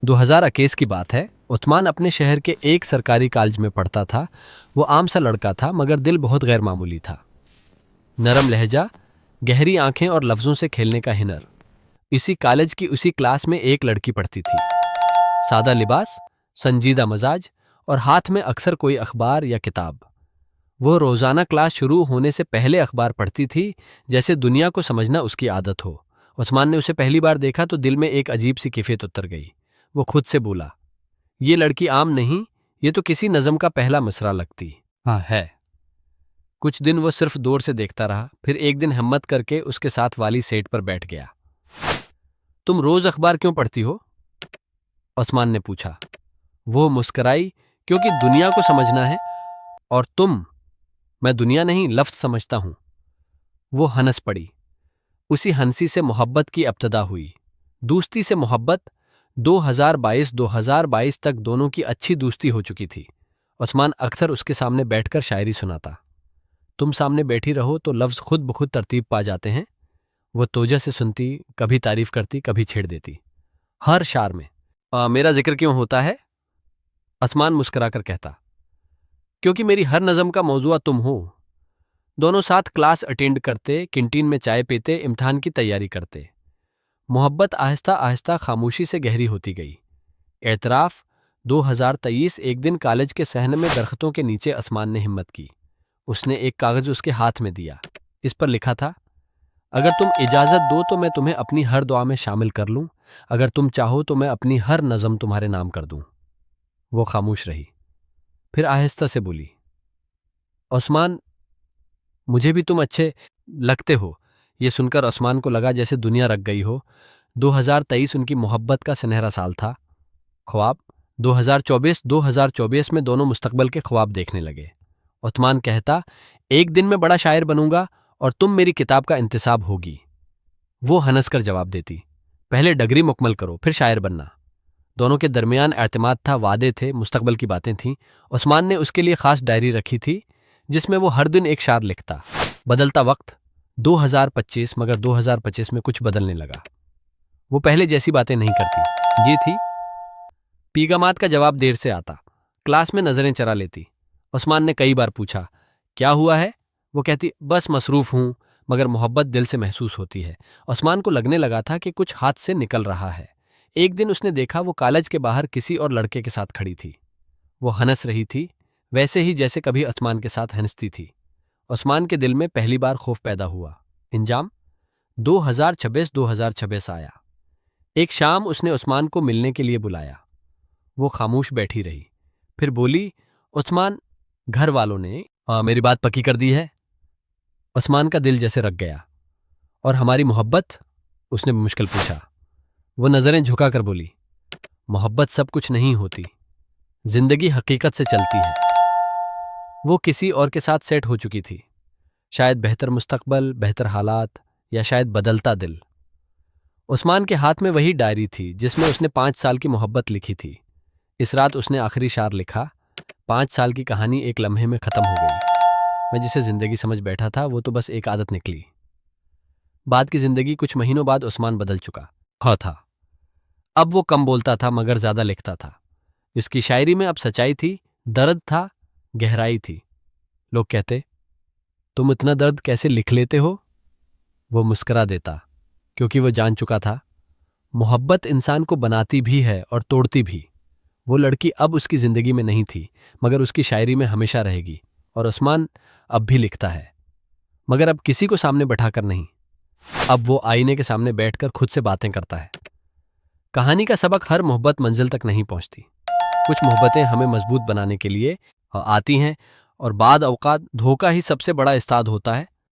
2021 की बात है। उस्मान अपने शहर के एक सरकारी कॉलेज में पढ़ता था। वो आम सा लड़का था मगर दिल बहुत गैर मामूली था। नरम लहजा, गहरी आंखें और लफ्जों से खेलने का हिनर। इसी कॉलेज की उसी क्लास में एक लड़की पढ़ती थी। सादा लिबास, संजीदा मजाज और हाथ में अक्सर कोई अखबार या किताब। वो रोजाना क्लास शुरू होने से पहले अखबार पढ़ती थी, जैसे दुनिया को समझना उसकी आदत हो। उस्मान ने उसे पहली बार देखा तो दिल में एक अजीब सी कैफियत उतर गई। वो खुद से बोला, ये लड़की आम नहीं, ये तो किसी नज़म का पहला मिसरा लगती हाँ है। कुछ दिन वो सिर्फ दूर से देखता रहा, फिर एक दिन हिम्मत करके उसके साथ वाली सेट पर बैठ गया। तुम रोज अखबार क्यों पढ़ती हो? उस्मान ने पूछा। वो मुस्कराई, क्योंकि दुनिया को समझना है। और तुम? मैं दुनिया नहीं, लफ्ज समझता हूं। वो हंस पड़ी। उसी हंसी से मोहब्बत की इब्तिदा हुई। दोस्ती से मोहब्बत। 2022 तक दोनों की अच्छी दोस्ती हो चुकी थी। उस्मान अक्सर उसके सामने बैठकर शायरी सुनाता। तुम सामने बैठी रहो तो लफ्ज खुद ब खुद तरतीब पा जाते हैं। वो तोजा से सुनती, कभी तारीफ करती, कभी छेड़ देती। हर शार में मेरा जिक्र क्यों होता है? उस्मान मुस्कुराकर कहता, क्योंकि मेरी हर नज़म का मौजूआ तुम हो। दोनों साथ क्लास अटेंड करते, कैंटीन में चाय पीते, इम्तिहान की तैयारी करते। मोहब्बत आहिस्ता आहिस्ता खामोशी से गहरी होती गई। एतराफ़, 2023 एक दिन कॉलेज के सहन में दरख्तों के नीचे उस्मान ने हिम्मत की। उसने एक कागज़ उसके हाथ में दिया। इस पर लिखा था, अगर तुम इजाज़त दो तो मैं तुम्हें अपनी हर दुआ में शामिल कर लूँ। अगर तुम चाहो तो मैं अपनी हर नज़म तुम्हारे नाम कर दूँ। वो खामोश रही, फिर आहिस्ता से बोली, उस्मान, मुझे भी तुम अच्छे लगते हो। ये सुनकर उस्मान को लगा जैसे दुनिया रख गई हो। 2023 उनकी मोहब्बत का सुनहरा साल था। ख्वाब 2024 में दोनों मुस्तकबल के ख्वाब देखने लगे। उस्मान कहता, एक दिन मैं बड़ा शायर बनूंगा और तुम मेरी किताब का इंतसाब होगी। वो हंसकर जवाब देती, पहले डिग्री मुकम्मल करो फिर शायर बनना। दोनों के दरमियान एतमाद था, वादे थे, मुस्तकबल की बातें थीं। उस्मान ने उसके लिए खास डायरी रखी थी जिसमें वो हर दिन एक शार लिखता। बदलता वक्त 2025, मगर 2025 में कुछ बदलने लगा। वो पहले जैसी बातें नहीं करती। ये थी, पीगामात का जवाब देर से आता, क्लास में नजरें चरा लेती। उस्मान ने कई बार पूछा, क्या हुआ है? वो कहती, बस मसरूफ हूं, मगर मोहब्बत दिल से महसूस होती है। उस्मान को लगने लगा था कि कुछ हाथ से निकल रहा है। एक दिन उसने देखा वो कॉलेज के बाहर किसी और लड़के के साथ खड़ी थी। वो हंस रही थी, वैसे ही जैसे कभी उस्मान के साथ हंसती थी। उस्मान के दिल में पहली बार खौफ पैदा हुआ। इंजाम 2026 आया। एक शाम उसने उस्मान को मिलने के लिए बुलाया। वो खामोश बैठी रही, फिर बोली, उस्मान, घर वालों ने मेरी बात पक्की कर दी है? उस्मान का दिल जैसे रख गया। और हमारी मोहब्बत? उसने मुश्किल पूछा। वो नजरें झुकाकर बोली, मोहब्बत सब कुछ नहीं होती, जिंदगी हकीकत से चलती है। वो किसी और के साथ सेट हो चुकी थी, शायद बेहतर मुस्तकबल, बेहतर हालात, या शायद बदलता दिल। उस्मान के हाथ में वही डायरी थी जिसमें उसने 5 साल की मोहब्बत लिखी थी। इस रात उसने आखिरी शार लिखा। 5 साल की कहानी एक लम्हे में खत्म हो गई। मैं जिसे जिंदगी समझ बैठा था वो तो बस एक आदत निकली। बाद की जिंदगी कुछ महीनों बाद उस्मान बदल चुका हाँ था। अब वो कम बोलता था मगर ज्यादा लिखता था। उसकी शायरी में अब सच्चाई थी, दर्द था, गहराई थी। लोग कहते, तुम इतना दर्द कैसे लिख लेते हो? वो मुस्करा देता, क्योंकि वो जान चुका था, मोहब्बत इंसान को बनाती भी है और तोड़ती भी। वो लड़की अब उसकी जिंदगी में नहीं थी, मगर उसकी शायरी में हमेशा रहेगी। और उस्मान अब भी लिखता है, मगर अब किसी को सामने बैठाकर नहीं। अब वो आईने के सामने बैठकर खुद से बातें करता है। कहानी का सबक, हर मोहब्बत मंजिल तक नहीं पहुंचती। कुछ मोहब्बतें हमें मजबूत बनाने के लिए आती हैं, और बाद औकात धोखा ही सबसे बड़ा उस्ताद होता है।